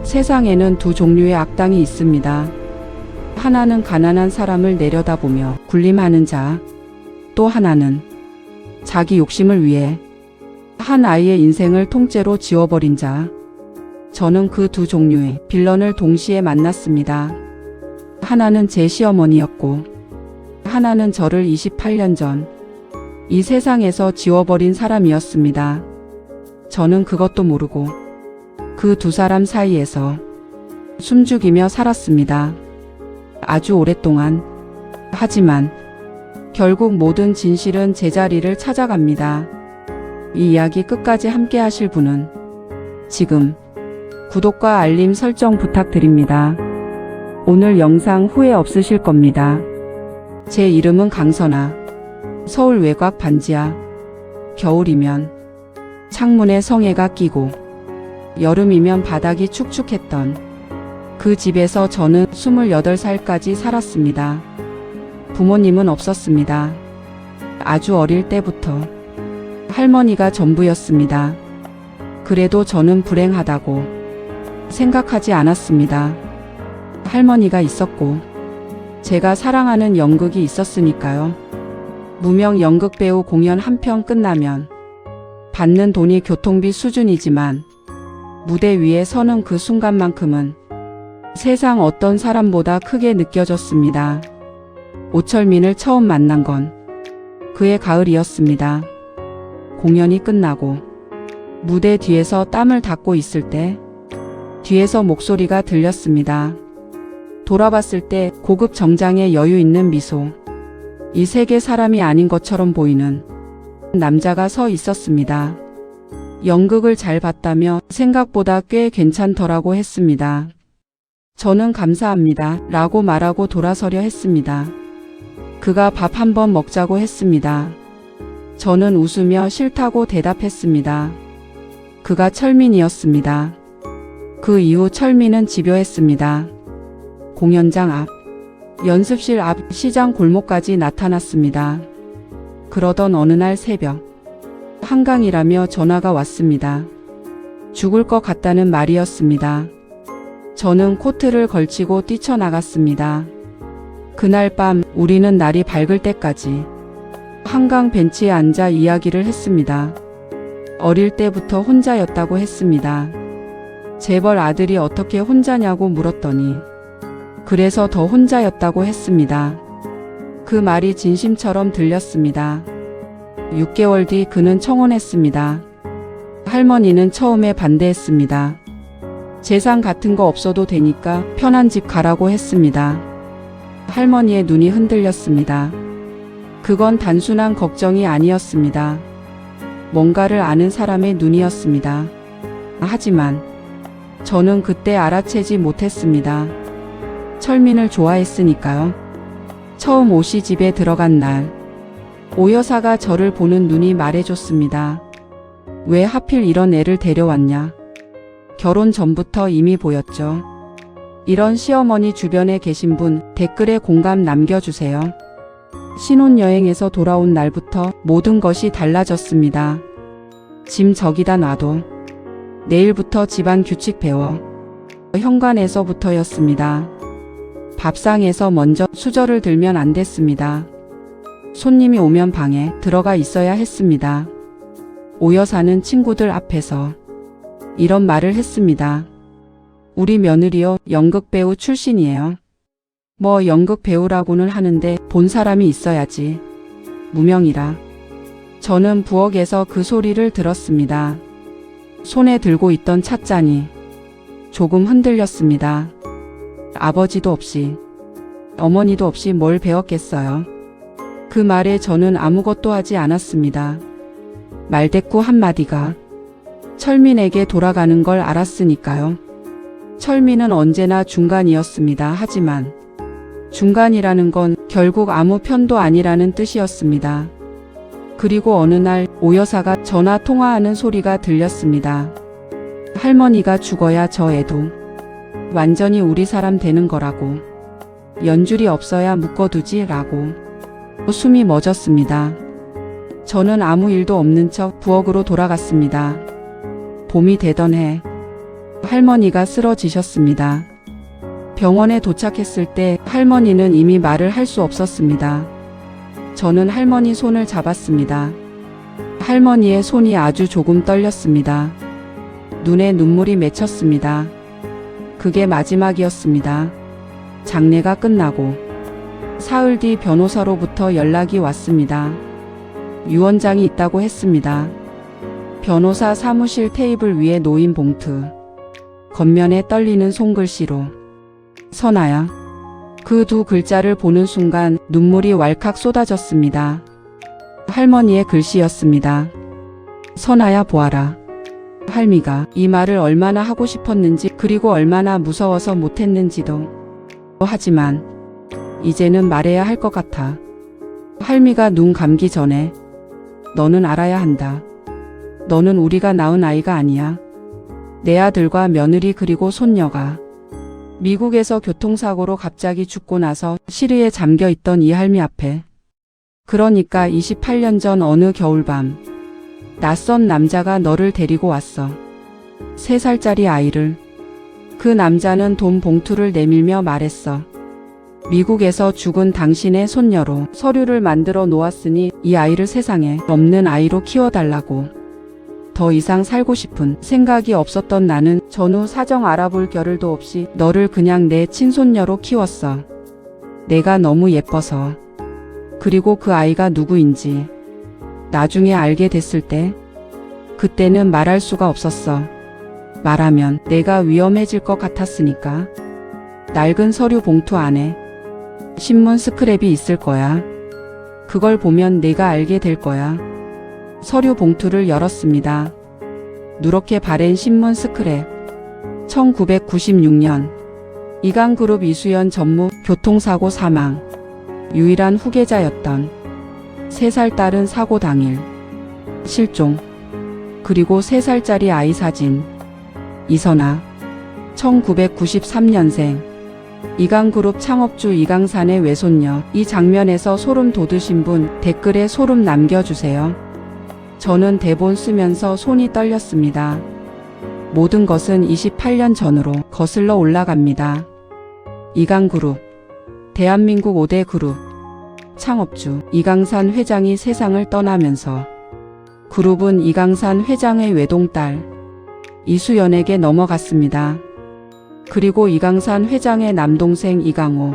세상에는 두 종류의 악당이 있습니다. 하나는 가난한 사람을 내려다보며 군림하는 자, 또 하나는 자기 욕심을 위해 한 아이의 인생을 통째로 지워버린 자. 저는 그 두 종류의 빌런을 동시에 만났습니다. 하나는 제 시어머니였고 하나는 저를 28년 전 이 세상에서 지워버린 사람이었습니다. 저는 그것도 모르고 그 두 사람 사이에서 숨죽이며 살았습니다. 아주 오랫동안. 하지만 결국 모든 진실은 제자리를 찾아갑니다. 이 이야기 끝까지 함께 하실 분은 지금 구독과 알림 설정 부탁드립니다. 오늘 영상 후회 없으실 겁니다. 제 이름은 강선아. 서울 외곽 반지하. 겨울이면 창문에 성에가 끼고 여름이면 바닥이 축축했던 그 집에서 저는 28살까지 살았습니다. 부모님은 없었습니다. 아주 어릴 때부터 할머니가 전부였습니다. 그래도 저는 불행하다고 생각하지 않았습니다. 할머니가 있었고 제가 사랑하는 연극이 있었으니까요. 무명 연극배우 공연 한 편 끝나면 받는 돈이 교통비 수준이지만 무대 위에 서는 그 순간만큼은 세상 어떤 사람보다 크게 느껴졌습니다. 오철민을 처음 만난 건 그해 가을이었습니다. 공연이 끝나고 무대 뒤에서 땀을 닦고 있을 때 뒤에서 목소리가 들렸습니다. 돌아봤을 때 고급 정장에 여유 있는 미소. 이 세계 사람이 아닌 것처럼 보이는 남자가 서 있었습니다. 연극을 잘 봤다며 생각보다 꽤 괜찮더라고 했습니다. 저는 감사합니다 라고 말하고 돌아서려 했습니다. 그가 밥 한번 먹자고 했습니다. 저는 웃으며 싫다고 대답했습니다. 그가 철민이었습니다. 그 이후 철민은 집요했습니다. 공연장 앞, 연습실 앞, 시장 골목까지 나타났습니다. 그러던 어느 날 새벽, 한강이라며 전화가 왔습니다. 죽을 것 같다는 말이었습니다. 저는 코트를 걸치고 뛰쳐나갔습니다. 그날 밤 우리는 날이 밝을 때까지 한강 벤치에 앉아 이야기를 했습니다. 어릴 때부터 혼자였다고 했습니다. 재벌 아들이 어떻게 혼자냐고 물었더니 그래서 더 혼자였다고 했습니다. 그 말이 진심처럼 들렸습니다. 6개월 뒤 그는 청혼했습니다. 할머니는 처음에 반대했습니다. 재산 같은 거 없어도 되니까 편한 집 가라고 했습니다. 할머니의 눈이 흔들렸습니다. 그건 단순한 걱정이 아니었습니다. 뭔가를 아는 사람의 눈이었습니다. 하지만 저는 그때 알아채지 못했습니다. 철민을 좋아했으니까요. 처음 옷이 집에 들어간 날, 오 여사가 저를 보는 눈이 말해줬습니다. 왜 하필 이런 애를 데려왔냐. 결혼 전부터 이미 보였죠. 이런 시어머니 주변에 계신 분 댓글에 공감 남겨주세요. 신혼여행에서 돌아온 날부터 모든 것이 달라졌습니다. 짐 저기다 놔둬. 내일부터 집안 규칙 배워. 현관에서부터였습니다. 밥상에서 먼저 수저를 들면 안 됐습니다. 손님이 오면 방에 들어가 있어야 했습니다. 오 여사는 친구들 앞에서 이런 말을 했습니다. 우리 며느리요, 연극배우 출신이에요. 뭐 연극배우라고는 하는데 본 사람이 있어야지. 무명이라. 저는 부엌에서 그 소리를 들었습니다. 손에 들고 있던 찻잔이 조금 흔들렸습니다. 아버지도 없이 어머니도 없이 뭘 배웠겠어요. 그 말에 저는 아무것도 하지 않았습니다. 말대꾸 한마디가 철민에게 돌아가는 걸 알았으니까요. 철민은 언제나 중간이었습니다. 하지만 중간이라는 건 결국 아무 편도 아니라는 뜻이었습니다. 그리고 어느 날 오 여사가 전화 통화하는 소리가 들렸습니다. 할머니가 죽어야 저 애도 완전히 우리 사람 되는 거라고. 연줄이 없어야 묶어두지 라고. 숨이 멎었습니다. 저는 아무 일도 없는 척 부엌으로 돌아갔습니다. 봄이 되던 해 할머니가 쓰러지셨습니다. 병원에 도착했을 때 할머니는 이미 말을 할 수 없었습니다. 저는 할머니 손을 잡았습니다. 할머니의 손이 아주 조금 떨렸습니다. 눈에 눈물이 맺혔습니다. 그게 마지막이었습니다. 장례가 끝나고 사흘 뒤 변호사로부터 연락이 왔습니다. 유언장이 있다고 했습니다. 변호사 사무실 테이블 위에 놓인 봉투. 겉면에 떨리는 손글씨로 선아야. 그 두 글자를 보는 순간 눈물이 왈칵 쏟아졌습니다. 할머니의 글씨였습니다. 선아야 보아라. 할미가 이 말을 얼마나 하고 싶었는지 그리고 얼마나 무서워서 못했는지도. 하지만 이제는 말해야 할 것 같아. 할미가 눈 감기 전에 너는 알아야 한다. 너는 우리가 낳은 아이가 아니야. 내 아들과 며느리 그리고 손녀가 미국에서 교통사고로 갑자기 죽고 나서 시리에 잠겨 있던 이 할미 앞에. 그러니까 28년 전 어느 겨울밤 낯선 남자가 너를 데리고 왔어. 3살짜리 아이를. 그 남자는 돈 봉투를 내밀며 말했어. 미국에서 죽은 당신의 손녀로 서류를 만들어 놓았으니 이 아이를 세상에 없는 아이로 키워달라고. 더 이상 살고 싶은 생각이 없었던 나는 전후 사정 알아볼 겨를도 없이 너를 그냥 내 친손녀로 키웠어. 내가 너무 예뻐서. 그리고 그 아이가 누구인지 나중에 알게 됐을 때 그때는 말할 수가 없었어. 말하면 내가 위험해질 것 같았으니까. 낡은 서류 봉투 안에 신문 스크랩이 있을 거야. 그걸 보면 내가 알게 될 거야. 서류 봉투를 열었습니다. 누렇게 바랜 신문 스크랩. 1996년 이강그룹 이수연 전무 교통사고 사망. 유일한 후계자였던 3살 딸은 사고 당일 실종. 그리고 3살짜리 아이 사진. 이선아. 1993년생. 이강그룹 창업주 이강산의 외손녀. 이 장면에서 소름 돋으신 분 댓글에 소름 남겨주세요. 저는 대본 쓰면서 손이 떨렸습니다. 모든 것은 28년 전으로 거슬러 올라갑니다. 이강그룹. 대한민국 5대 그룹. 창업주 이강산 회장이 세상을 떠나면서 그룹은 이강산 회장의 외동딸 이수연에게 넘어갔습니다. 그리고 이강산 회장의 남동생 이강호.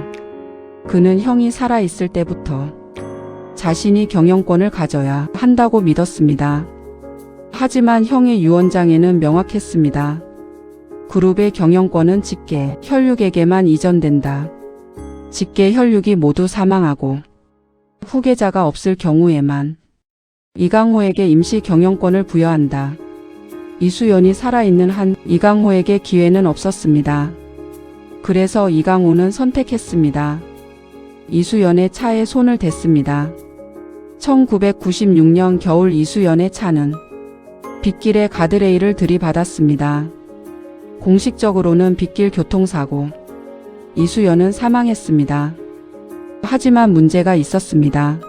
그는 형이 살아있을 때부터 자신이 경영권을 가져야 한다고 믿었습니다. 하지만 형의 유언장에는 명확했습니다. 그룹의 경영권은 직계 혈육에게만 이전된다. 직계 혈육이 모두 사망하고 후계자가 없을 경우에만 이강호에게 임시 경영권을 부여한다. 이수연이 살아있는 한 이강호에게 기회는 없었습니다. 그래서 이강호는 선택했습니다. 이수연의 차에 손을 댔습니다. 1996년 겨울 이수연의 차는 빗길에 가드레일을 들이받았습니다. 공식적으로는 빗길 교통사고. 이수연은 사망했습니다. 하지만 문제가 있었습니다.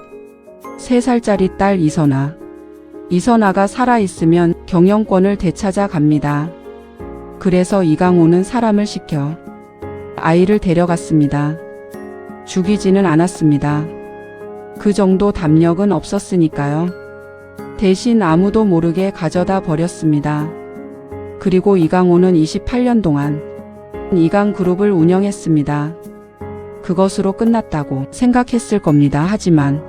3살짜리 딸 이선아. 이선아가 살아있으면 경영권을 되찾아 갑니다. 그래서 이강호는 사람을 시켜 아이를 데려갔습니다. 죽이지는 않았습니다. 그 정도 담력은 없었으니까요. 대신 아무도 모르게 가져다 버렸습니다. 그리고 이강호는 28년 동안 이강그룹을 운영했습니다. 그것으로 끝났다고 생각했을 겁니다. 하지만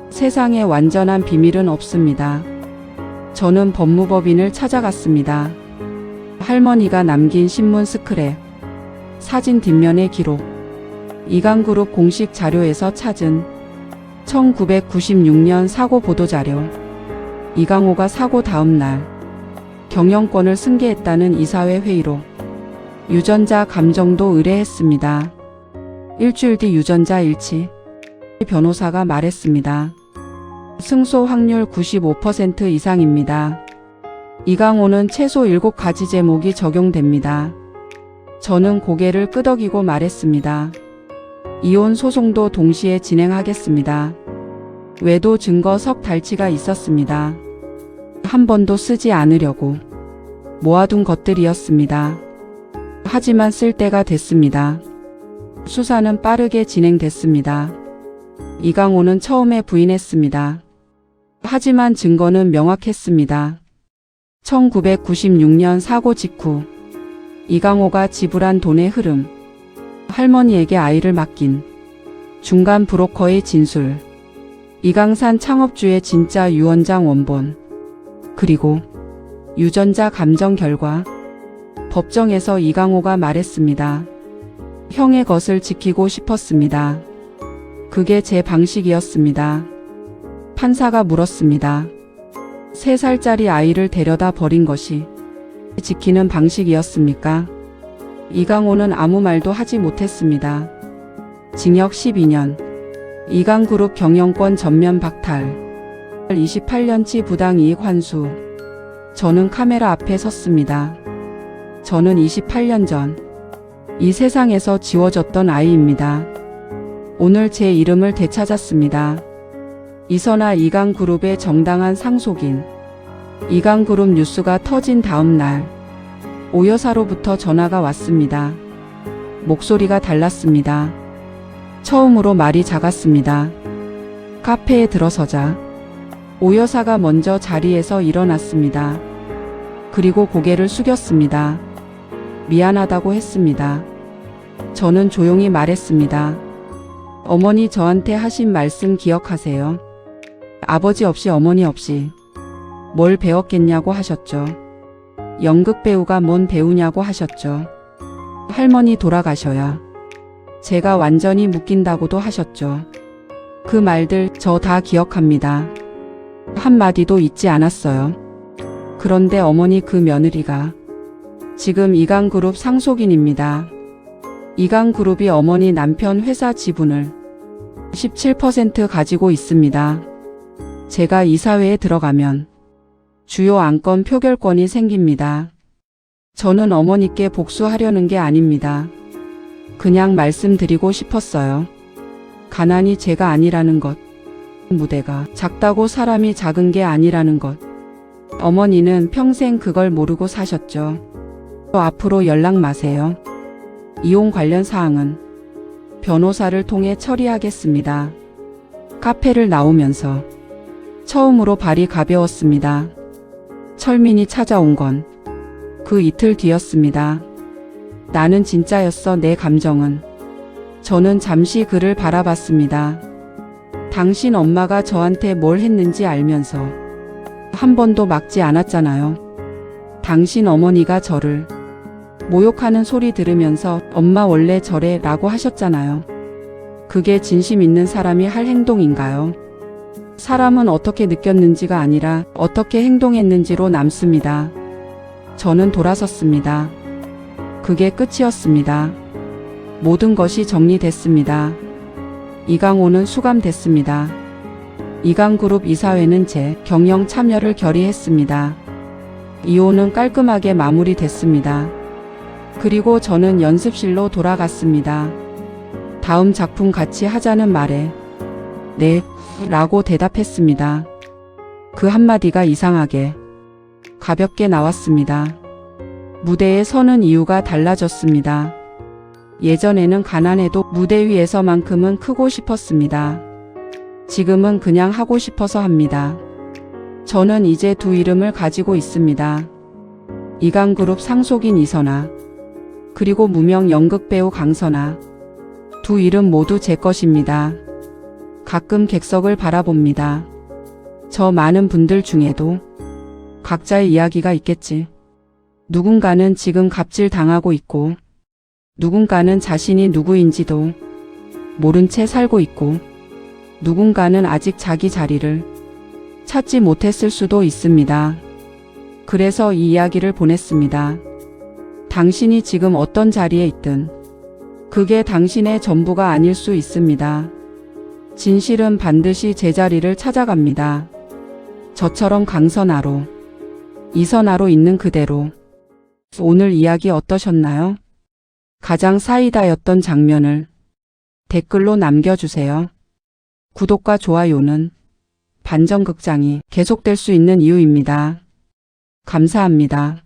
세상에 완전한 비밀은 없습니다. 저는 법무법인을 찾아갔습니다. 할머니가 남긴 신문 스크랩, 사진 뒷면의 기록, 이강그룹 공식 자료에서 찾은 1996년 사고 보도자료, 이강호가 사고 다음 날 경영권을 승계했다는 이사회 회의록, 유전자 감정도 의뢰했습니다. 일주일 뒤 유전자 일치. 변호사가 말했습니다. 승소 확률 95% 이상입니다. 이강호는 최소 7가지 제목이 적용됩니다. 저는 고개를 끄덕이고 말했습니다. 이혼 소송도 동시에 진행하겠습니다. 외도 증거 석 달치가 있었습니다. 한 번도 쓰지 않으려고 모아둔 것들이었습니다. 하지만 쓸 때가 됐습니다. 수사는 빠르게 진행됐습니다. 이강호는 처음에 부인했습니다. 하지만 증거는 명확했습니다. 1996년 사고 직후 이강호가 지불한 돈의 흐름, 할머니에게 아이를 맡긴 중간 브로커의 진술, 이강산 창업주의 진짜 유언장 원본, 그리고 유전자 감정 결과. 법정에서 이강호가 말했습니다. 형의 것을 지키고 싶었습니다. 그게 제 방식이었습니다. 판사가 물었습니다. 3살짜리 아이를 데려다 버린 것이 지키는 방식이었습니까? 이강호는 아무 말도 하지 못했습니다. 징역 12년, 이강그룹 경영권 전면 박탈, 28년치 부당이익 환수. 저는 카메라 앞에 섰습니다. 저는 28년 전 이 세상에서 지워졌던 아이입니다. 오늘 제 이름을 되찾았습니다. 이선아 이강그룹의 정당한 상속인. 이강그룹 뉴스가 터진 다음 날 오 여사로부터 전화가 왔습니다. 목소리가 달랐습니다. 처음으로 말이 작았습니다. 카페에 들어서자 오 여사가 먼저 자리에서 일어났습니다. 그리고 고개를 숙였습니다. 미안하다고 했습니다. 저는 조용히 말했습니다. 어머니 저한테 하신 말씀 기억하세요? 아버지 없이 어머니 없이 뭘 배웠겠냐고 하셨죠. 연극 배우가 뭔 배우냐고 하셨죠. 할머니 돌아가셔야 제가 완전히 묶인다고도 하셨죠. 그 말들 저 다 기억합니다. 한마디도 잊지 않았어요. 그런데 어머니 그 며느리가 지금 이강그룹 상속인입니다. 이강그룹이 어머니 남편 회사 지분을 17% 가지고 있습니다. 제가 이사회에 들어가면 주요 안건 표결권이 생깁니다. 저는 어머니께 복수하려는 게 아닙니다. 그냥 말씀드리고 싶었어요. 가난이 죄가 아니라는 것. 무대가 작다고 사람이 작은 게 아니라는 것. 어머니는 평생 그걸 모르고 사셨죠. 앞으로 연락 마세요. 이혼 관련 사항은 변호사를 통해 처리하겠습니다. 카페를 나오면서 처음으로 발이 가벼웠습니다. 철민이 찾아온 건 그 이틀 뒤였습니다. 나는 진짜였어 내 감정은. 저는 잠시 그를 바라봤습니다. 당신 엄마가 저한테 뭘 했는지 알면서 한 번도 막지 않았잖아요. 당신 어머니가 저를 모욕하는 소리 들으면서 엄마 원래 저래 라고 하셨잖아요. 그게 진심 있는 사람이 할 행동인가요? 사람은 어떻게 느꼈는지가 아니라 어떻게 행동했는지로 남습니다. 저는 돌아섰습니다. 그게 끝이었습니다. 모든 것이 정리됐습니다. 이강호는 수감됐습니다. 이강그룹 이사회는 제 경영 참여를 결의했습니다. 이혼은 깔끔하게 마무리됐습니다. 그리고 저는 연습실로 돌아갔습니다. 다음 작품 같이 하자는 말에 네, 라고 대답했습니다. 그 한마디가 이상하게 가볍게 나왔습니다. 무대에 서는 이유가 달라졌습니다. 예전에는 가난해도 무대 위에서만큼은 크고 싶었습니다. 지금은 그냥 하고 싶어서 합니다. 저는 이제 두 이름을 가지고 있습니다. 이강그룹 상속인 이선아, 그리고 무명 연극배우 강선아. 두 이름 모두 제 것입니다. 가끔 객석을 바라봅니다. 저 많은 분들 중에도 각자의 이야기가 있겠지. 누군가는 지금 갑질 당하고 있고, 누군가는 자신이 누구인지도 모른 채 살고 있고, 누군가는 아직 자기 자리를 찾지 못했을 수도 있습니다. 그래서 이 이야기를 보냈습니다. 당신이 지금 어떤 자리에 있든 그게 당신의 전부가 아닐 수 있습니다. 진실은 반드시 제자리를 찾아갑니다. 저처럼 강선아로, 이선아로 있는 그대로. 오늘 이야기 어떠셨나요? 가장 사이다였던 장면을 댓글로 남겨주세요. 구독과 좋아요는 반전극장이 계속될 수 있는 이유입니다. 감사합니다.